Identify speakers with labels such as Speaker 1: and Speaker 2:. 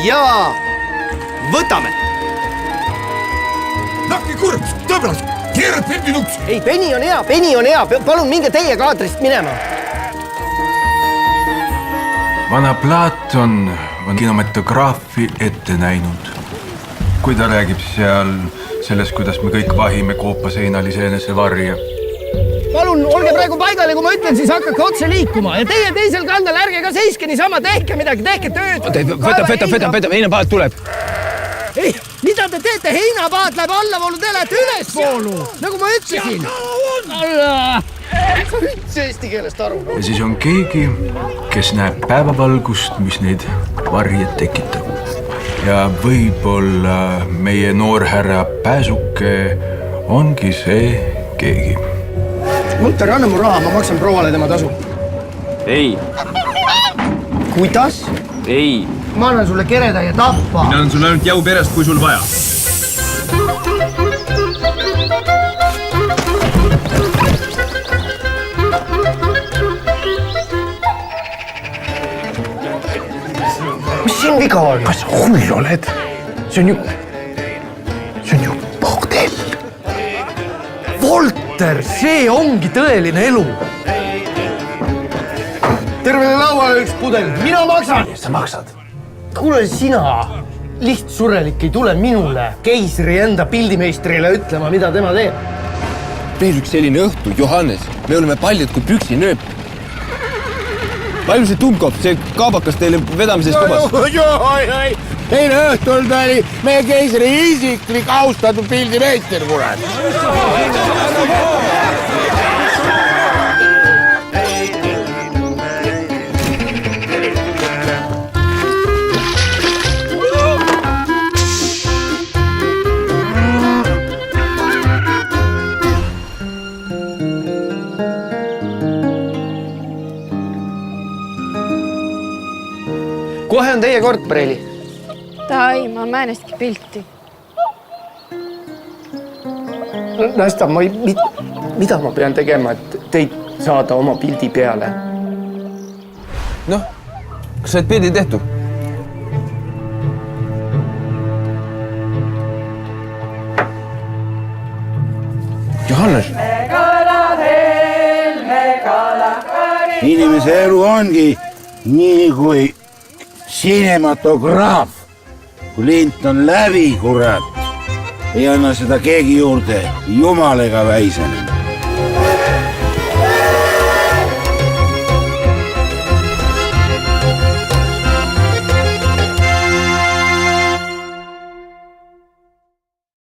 Speaker 1: ja võtame.
Speaker 2: Nakki kurb, tõbras, keerad pildinuks.
Speaker 1: Ei, Peni on hea. Palun minge teie kaadrist minema.
Speaker 3: Vana Platon on kinematograafi ette näinud. Kui ta räägib seal sellest, kuidas me kõik vahime koopaseinalise enese varja.
Speaker 1: Palun, olge praegu paigale, kui ma ütlen, siis hakkake otse liikuma. Ja teie teisel kandal, ärge ka seiske niisama, tehke midagi, tehke tööd.
Speaker 4: Võta, heinapaat tuleb.
Speaker 1: Ei, mida te teete? Heinapaat läheb allavoolu, te lähete ülesvoolu, nagu ma ütlesin. Sa üldse eesti keelest aru.
Speaker 3: Ja siis on keegi, kes näeb päevavalgust, mis neid varjed tekitab. Ja võib-olla meie noorhärra Pääsuke ongi see keegi.
Speaker 1: Munter, anna mu raha, ma maksan prouale tema tasu.
Speaker 4: Ei.
Speaker 1: Kuidas?
Speaker 4: Ei.
Speaker 1: Ma annan sulle kereda ja tappa.
Speaker 4: Mina annan sulle ainult jau perest, kui sul vaja.
Speaker 1: Mis siin viga on?
Speaker 4: Kas sa hull oled? See on ju bordel.
Speaker 1: Volter, see ongi tõeline elu. Tervele lauale üks pudel, mina maksan.
Speaker 4: Sa maksad.
Speaker 1: Kuule sina, lihtsurelik ei tule minule, keisri enda pildimeistrile ütlema, mida tema teeb.
Speaker 5: Veel üks selline õhtu, Johannes, me oleme paljad kui püksinööp. Palju see Tumkov, see kaabakas teile vedamisest lubas?
Speaker 6: Teine õhtul tuli meie keisri isiklik austatud pildimeister, kurat.
Speaker 1: Kohe on teie kord, Preili.
Speaker 7: Tai, ma määnestki pilti.
Speaker 1: Nasta, mida ma pean tegema, et teid saada oma pildi peale?
Speaker 5: Noh, kas sa oled pildi tehtud? Johannes!
Speaker 6: Inimese elu ongi nii kui sinematograaf. Kui lint on läbi, kurat, ei anna seda keegi juurde, jumal ega väisene.